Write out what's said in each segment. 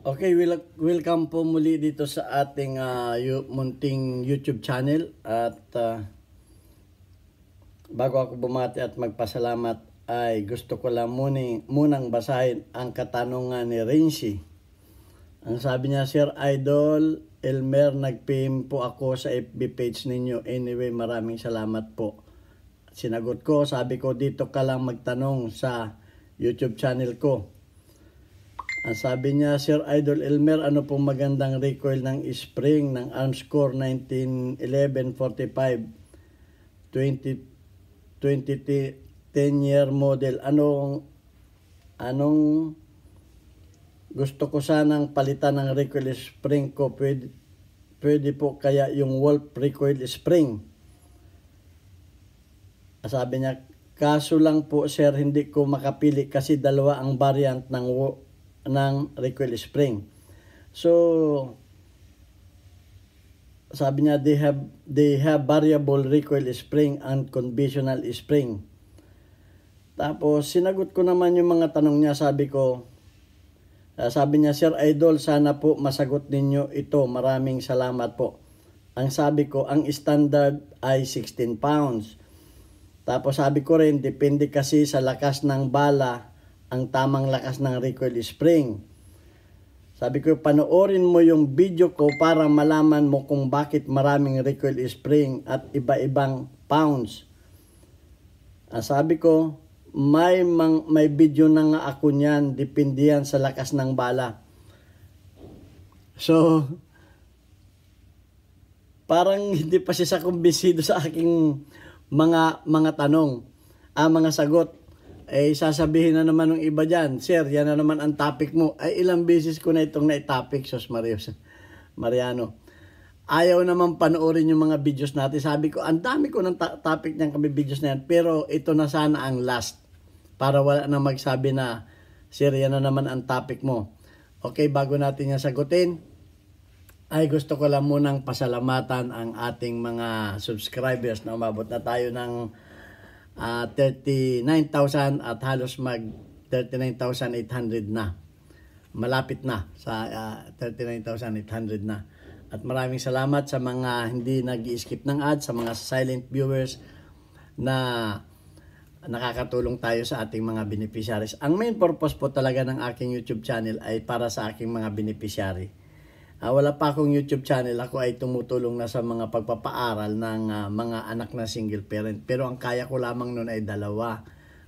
Okay, welcome po muli dito sa ating munting YouTube channel at bago ako bumati at magpasalamat ay gusto ko lang munang basahin ang katanungan ni Renzi. Ang sabi niya, Sir Idol Elmer, nag-PM po ako sa FB page ninyo. Anyway, maraming salamat po. Sinagot ko, sabi ko dito ka lang magtanong sa YouTube channel ko. Ang sabi niya, Sir Idol Elmer, ano pong magandang recoil ng spring ng Armscore 1911-45 20 10-year model? Anong gusto ko sanang palitan ng recoil spring ko? Pwede po kaya yung Wolf recoil spring? Sabi niya, kaso lang po sir, hindi ko makapili kasi dalawa ang variant ng recoil spring. So, sabi niya, they have variable recoil spring and conventional spring. Tapos, sinagot ko naman yung mga tanong niya. Sabi niya, Sir Idol, sana po masagot ninyo ito. Maraming salamat po. Ang sabi ko, ang standard ay 16 pounds. Tapos sabi ko rin, depende kasi sa lakas ng bala ang tamang lakas ng recoil spring. Sabi ko, panoorin mo yung video ko para malaman mo kung bakit maraming recoil spring at iba-ibang pounds. Sabi ko, may video na nga ako niyan, depende yan sa lakas ng bala. So, parang hindi pa siya kumbinsido sa aking mga tanong, mga sagot. Sasabihin na naman ng iba dyan, Sir, yan na naman ang topic mo. Ilang beses ko na itong na-topic, Sos Mariano. Ayaw naman panoorin yung mga videos natin. Sabi ko, ang dami ko ng topic niyang kami videos na yan, pero ito na sana ang last. Para wala na magsabi na, Sir, yan na naman ang topic mo. Okay, bago natin yan sagutin, ay gusto ko lang munang pasalamatan ang ating mga subscribers na umabot na tayo ng 39,000 at halos mag 39,800 na. Malapit na sa 39,800 na. At maraming salamat sa mga hindi nag-i-skip ng ads, sa mga silent viewers na nakakatulong tayo sa ating mga beneficiaries. Ang main purpose po talaga ng aking YouTube channel ay para sa aking mga beneficiary. Wala pa akong YouTube channel. Ako ay tumutulong na sa mga pagpapaaral ng mga anak na single parent. Pero ang kaya ko lamang noon ay 2.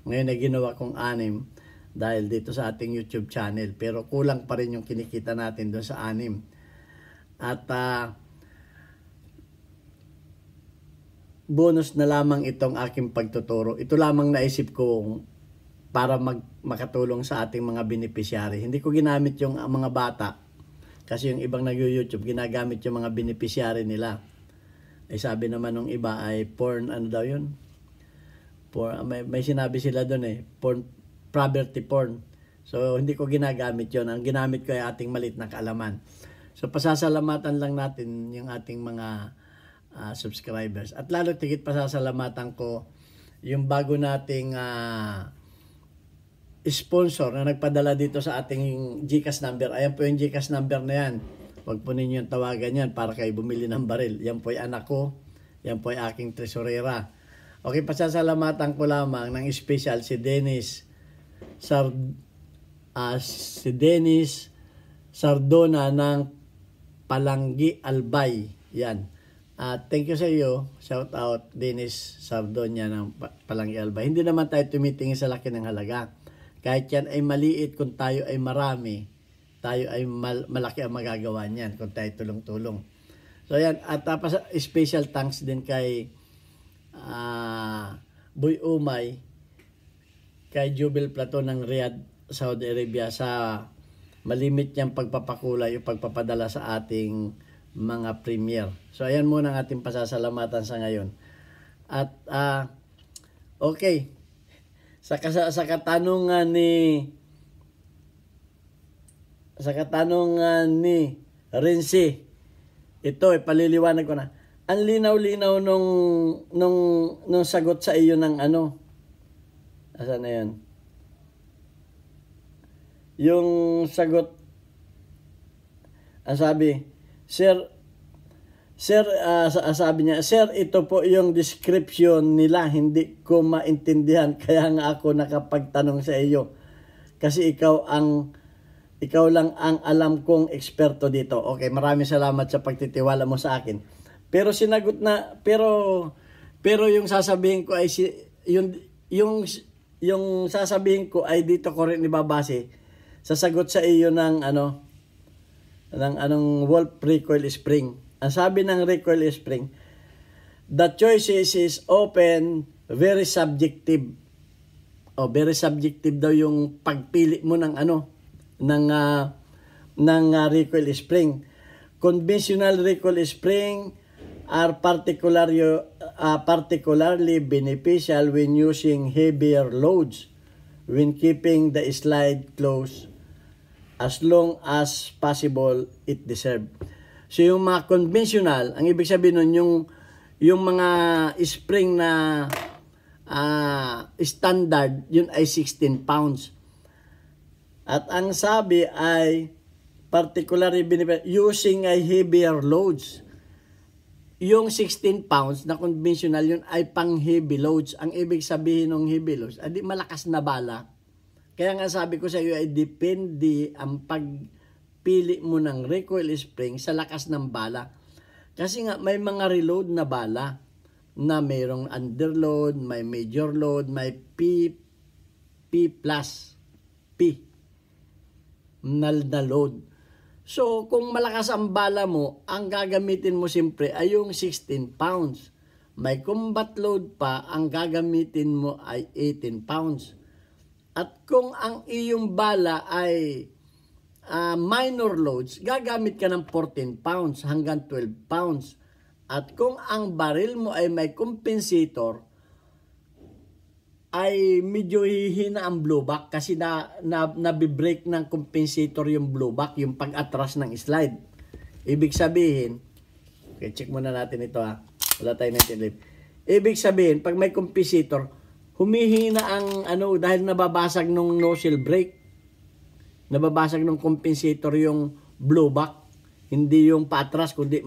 Ngayon ay ginawa kong 6 dahil dito sa ating YouTube channel. Pero kulang pa rin yung kinikita natin doon sa 6. At bonus na lamang itong aking pagtuturo. Ito lamang naisip ko para makatulong sa ating mga beneficiary. Hindi ko ginamit yung mga bata. Kasi yung ibang nag-YouTube, ginagamit yung mga beneficiary nila. Sabi naman ng iba ay porn, ano daw yun? May sinabi sila doon porn, poverty porn. So, hindi ko ginagamit yun. Ang ginamit ko ay ating malit na kaalaman. So, pasasalamatan lang natin yung ating mga subscribers. At lalo tigit pasasalamatan ko yung bago nating sponsor na nagpadala dito sa ating GCash number. Ayan po yung GCash number na yan. Huwag po ninyo tawagan yan para kayo bumili ng baril. Yan po ay anak ko. Yan po ay aking tresorera. Okay, pasasalamatan ko lamang ng special si Dennis Sardona ng Palanggi Albay. Yan. Thank you sa iyo. Shout out Dennis Sardonia ng Palanggi Albay. Hindi naman tayo tumitingin sa laki ng halaga. Kahit yan ay maliit, kung tayo ay marami, tayo ay malaki ang magagawa niyan kung tayo tulong-tulong. So yan, at special thanks din kay Boy Umay, kay Jubel Platon ng Riyadh, Saudi Arabia sa malimit niyang pagpapakulay o pagpapadala sa ating mga premier. So ayan muna ang ating pasasalamatan sa ngayon. At okay, sa katanungan ni Renzi, ito paliliwanag ko na. Ang linaw-linaw nung sagot sa iyo ng ano. Asan na 'yan? Yung sagot Ang sabi, sabi niya, Sir, ito po yung description nila, hindi ko maintindihan, kaya nga ako nakapagtanong sa iyo. Kasi ikaw lang ang alam kong eksperto dito. Okay, maraming salamat sa pagtitiwala mo sa akin. Pero pero yung sasabihin ko ay yung sasabihin ko ay dito ko rin ibabase. Sasagot sa iyo ng Wolf Recoil Spring. Ang sabi ng Recoil Spring, the choices is often very subjective. Very subjective daw yung pagpili mo ng recoil spring. Conventional recoil spring are particularly beneficial when using heavier loads, when keeping the slide close as long as possible it deserve. So yung mga conventional, ang ibig sabihin nun, yung mga spring na standard, yun ay 16 pounds. At ang sabi ay particularly using a heavier loads. Yung 16 pounds na conventional, yun ay pang heavy loads. Ang ibig sabihin ng heavy loads, adi malakas na bala. Kaya nga sabi ko sa iyo ay depende ang pagpili mo ng recoil spring sa lakas ng bala. Kasi nga may mga reload na bala na mayroong underload, may major load, may P na load. So kung malakas ang bala mo, ang gagamitin mo siyempre ay yung 16 pounds. May combat load pa, ang gagamitin mo ay 18 pounds. At kung ang iyong bala ay minor loads, gagamit ka ng 14 pounds hanggang 12 pounds. At kung ang baril mo ay may compensator, ay medyo hihina ang blowback kasi nabibreak ng compensator yung blowback, yung pag-atras ng slide. Ibig sabihin, okay, check muna natin ito wala tayong natin. Ibig sabihin, pag may compensator, humihina ang dahil nababasag nung nozzle brake. Nababasag ng compensator yung blowback, hindi yung patras, kundi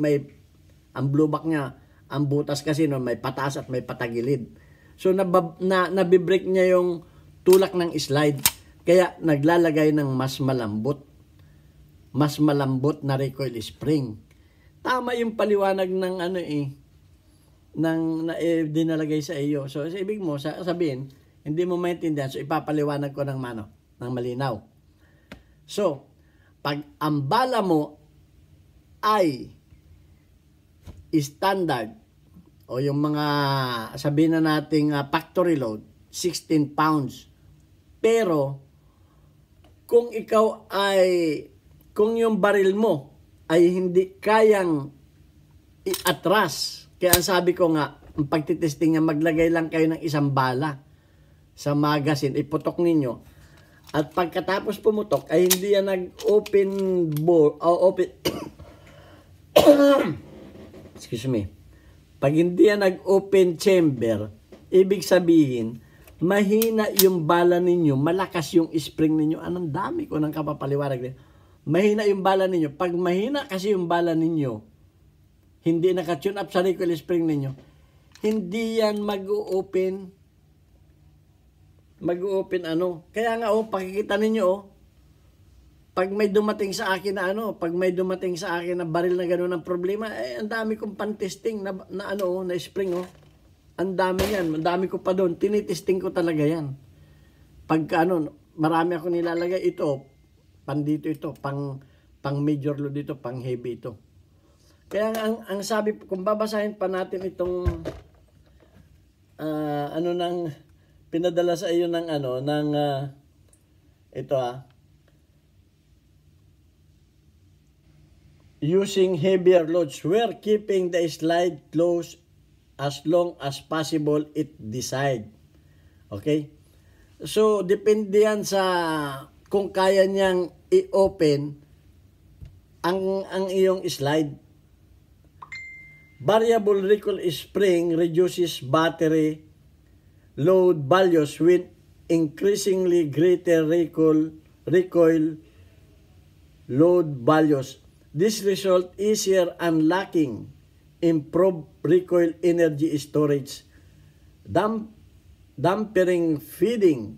ang blowback niya, ang butas kasi may pataas at may patagilid. So nabibreak niya yung tulak ng slide. Kaya naglalagay ng mas malambot na recoil spring. Tama yung paliwanag ng dinalagay sa iyo. So ibig mo sabihin, hindi mo maintindihan, so ipapaliwanag ko ng malinaw. So, pag ang bala mo ay standard o yung mga sabihin na nating factory load, 16 pounds. Pero kung yung baril mo ay hindi kayang i-atras, kaya ang sabi ko nga, ang pagtitesting niya, maglagay lang kayo ng isang bala sa magazine, iputok ninyo. At pagkatapos pumutok ay hindi yan nag-open bore o open excuse me. Pag hindi yan nag-open chamber, ibig sabihin mahina yung bala ninyo, malakas yung spring ninyo. Anong dami ko ng kapapaliwanag din. Mahina yung bala ninyo. Pag mahina kasi yung bala ninyo, hindi naka-tune up sa recoil spring ninyo, hindi yan mag-open Kaya nga pakikita ninyo pag may dumating sa akin na baril na gano'n ang problema, ang dami kong pan-testing na spring Ang dami yan, ang dami ko pa doon, tinitesting ko talaga yan. Pagka marami ako nilalagay ito, dito ito, pang major load dito, pang heavy ito. Kaya ang sabi, kung babasahin pa natin itong pinadala sa iyo ng ito using heavier loads where keeping the slide close as long as possible it decide. Okay? So depende yan sa kung kaya niyang i-open ang iyong slide. Variable recoil spring reduces battery load values with increasingly greater recoil load values. This result easier unlocking, improved recoil energy storage, dampering feeding.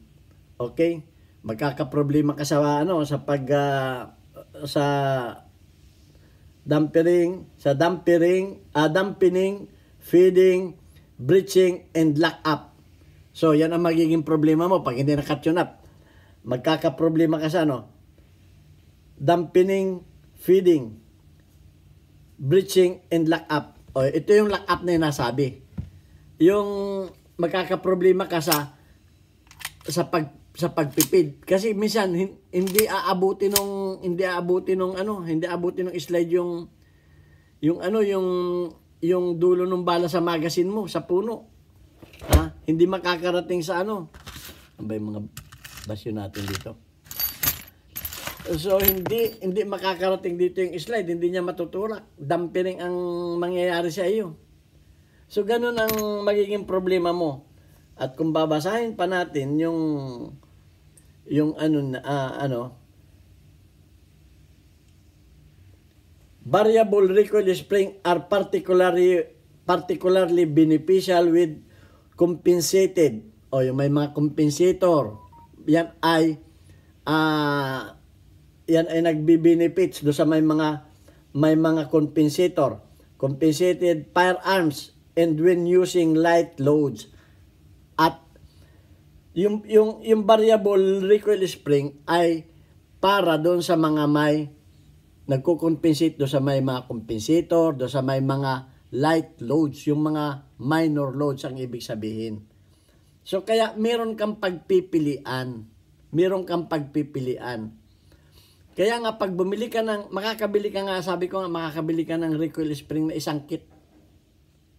Okay? Magkakaproblema ka sa sa dampening, feeding, breaching, and lock up. So, yan ang magiging problema mo pag hindi na-tune up. Magkakaproblema ka sa dampening, feeding, breaching, and lock up. O, ito yung lock up na yung nasabi. Yung magkakaproblema ka sa pagpipid. Kasi minsan hindi aabuti nung slide yung dulo ng bala sa magazine mo, sa puno. Hindi makakarating sa ano ba yung mga basyo natin dito. So hindi makakarating dito yung slide, hindi niya matutulak. Dampening ang mangyayari sa iyo. So ganun ang magiging problema mo. At kung babasahin pa natin yung variable recoil spring are particularly beneficial with compensated o yung may mga compensator. Yan ay nagbi-benefits do sa may mga compensator, compensated firearms, and when using light loads. At yung variable recoil spring ay para doon sa mga may nagko-compensate do sa may mga compensator, do sa may mga light loads, yung mga minor loads ang ibig sabihin. So kaya meron kang pagpipilian. Kaya nga pag bumili ka makakabili ka ng recoil spring na isang kit.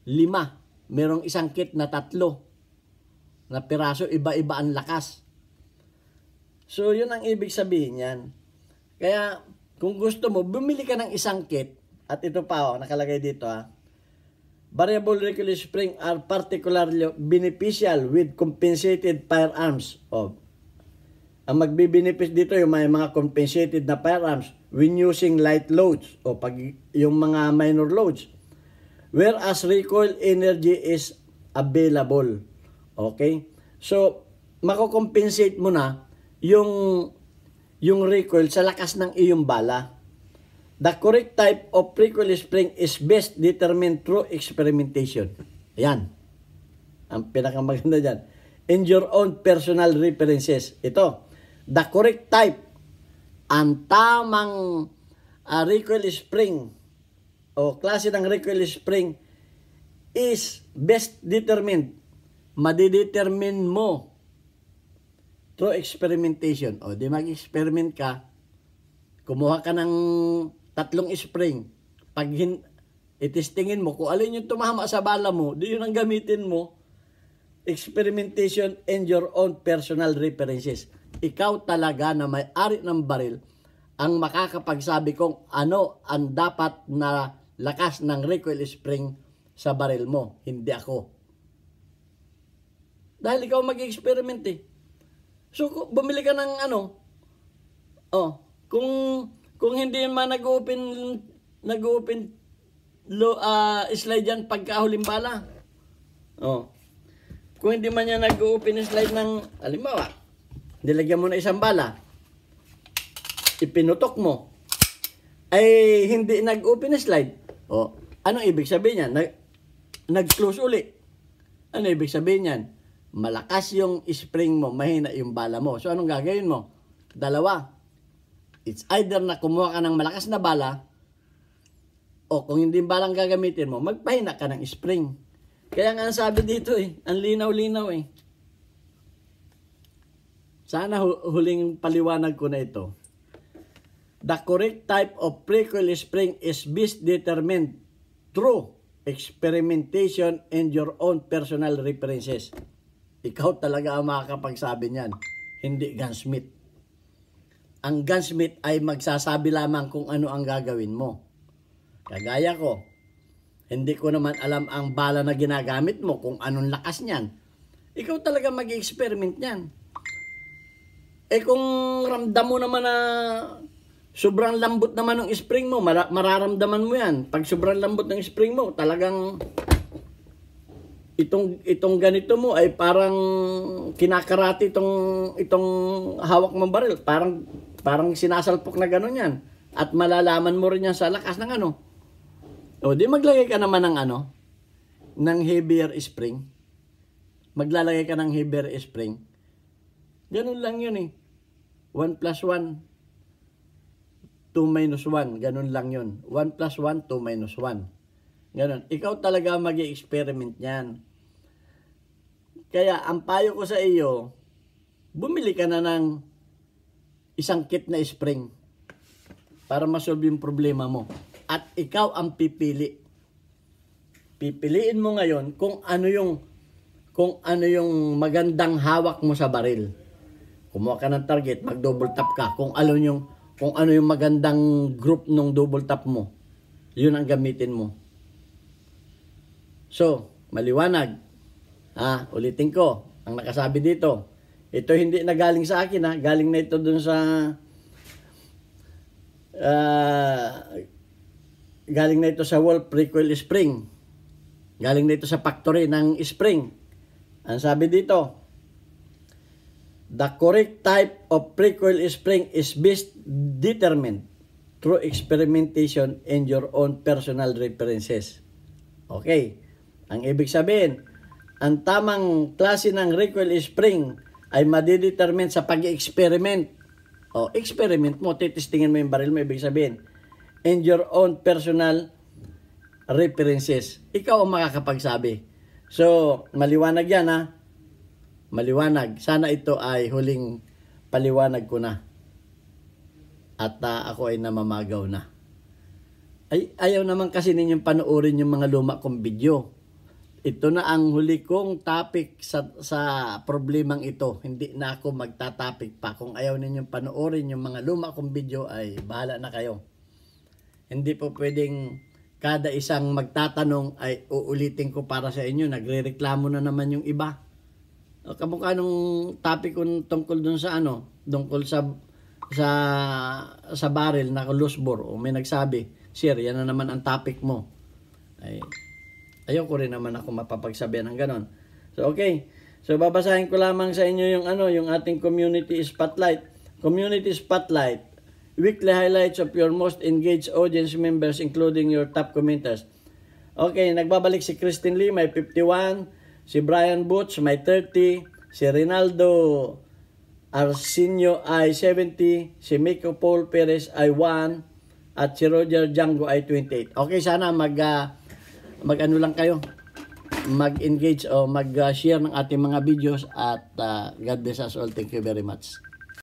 5. Merong isang kit na 3 na piraso, iba-iba ang lakas. So yun ang ibig sabihin yan. Kaya kung gusto mo, bumili ka ng isang kit, at ito pa nakalagay dito variable recoil spring are particularly beneficial with compensated firearms. Ang magbibenefit dito yung may mga compensated na firearms when using light loads o pag yung mga minor loads. Whereas recoil energy is available. Okay? So, mako-compensate mo na yung recoil sa lakas ng iyong bala. The correct type of recoil spring is best determined through experimentation. Ayan. Ang pinakamaganda dyan. And your own personal references. Ito. The correct type. Ang tamang recoil spring o klase ng recoil spring is best determined. Madidetermine mo through experimentation. O, di mag-experiment ka. Kumuha ka ng 3 spring. Pag itistingin mo, kung alin yung tumama sa bala mo, di yun ang gamitin mo. Experimentation and your own personal references. Ikaw talaga na may-ari ng baril ang makakapagsabi kung ano ang dapat na lakas ng recoil spring sa baril mo. Hindi ako. Dahil ikaw mag-experiment So, bumili ka ng kung hindi man nag-open slide yan pagkahuling bala. Kung hindi man yan nag-open slide ng, halimbawa, nilagyan mo na isang bala, ipinutok mo, ay hindi nag-open slide. Anong ibig sabihin yan? Nag-close uli. Ano ibig sabihin yan? Malakas yung spring mo, mahina yung bala mo. So, anong gagawin mo? 2. It's either na kumuha ka ng malakas na bala, o kung hindi balang gagamitin mo, magpahina ka ng spring. Kaya nga ang sabi dito ang linaw-linaw Sana huling paliwanag ko na ito. The correct type of recoil spring is best determined through experimentation and your own personal references. Ikaw talaga ang makakapagsabi niyan, hindi gunsmith. Ang gunsmith ay magsasabi lamang kung ano ang gagawin mo. Kagaya ko, hindi ko naman alam ang bala na ginagamit mo, kung anong lakas niyan. Ikaw talaga mag-experiment niyan. Kung ramdam mo naman na sobrang lambot naman ng spring mo, mararamdaman mo yan. Pag sobrang lambot ng spring mo, talagang itong ganito mo ay parang kinakarati itong hawak mong baril. Parang sinasalpok na gano'n yan. At malalaman mo rin yan sa lakas ng ano. O, di maglagay ka naman ng ano, ng heavier spring. Maglalagay ka ng heavier spring. Ganun lang yun eh. 1 plus 1, 2 minus 1. Ganun lang yun. 1 plus 1, 2 minus 1. Ganun. Ikaw talaga mag-i-experiment yan. Kaya, ang payo ko sa iyo, bumili ka na ng isang kit na spring para masolve yung problema mo. At ikaw ang pipili. Pipiliin mo ngayon kung ano yung magandang hawak mo sa baril. Kumuha ka ng target, mag-double tap ka. Kung ano yung magandang group ng double tap mo, yun ang gamitin mo. So, maliwanag. Ulitin ko, ang nakasabi dito. Ito hindi na galing sa akin, galing na ito dun sa galing na ito sa Wolf Recoil Spring. Galing na ito sa factory ng spring. Ang sabi dito, the correct type of recoil spring is best determined through experimentation and your own personal references. Okay. Ang ibig sabihin, ang tamang klase ng recoil spring ay madidetermine sa pag-experiment. Experiment mo, titistingin mo yung baril mo, ibig sabihin. And your own personal references. Ikaw ang makakapagsabi. So, maliwanag yan Maliwanag. Sana ito ay huling paliwanag ko na. At ako ay namamagaw na. Ayaw naman kasi ninyong panoorin yung mga luma kong video. Ito na ang huli kong topic sa problemang ito. Hindi na ako magta-topic pa. Kung ayaw ninyong panoorin yung mga luma kong video ay bahala na kayo. Hindi po pwedeng kada isang magtatanong ay uulitin ko para sa inyo. Nagre-reklamo na naman yung iba. Kamukha nung topic ko tungkol dun sa tungkol sa barrel na loose bore. O may nagsabi, sir, yan na naman ang topic mo. Ayaw ko rin naman ako mapapagsabihan ng ganon. So, okay. So, babasahin ko lamang sa inyo yung ating community spotlight. Community spotlight. Weekly highlights of your most engaged audience members including your top commenters. Okay, nagbabalik si Christine Lee, may 51. Si Brian Butch, may 30. Si Rinaldo Arsenio ay 70. Si Miko Paul Perez ay 1. At si Roger Django ay 28. Okay, sana mag-ano lang kayo. Mag-engage o mag-share ng ating mga videos at God bless us all. Thank you very much.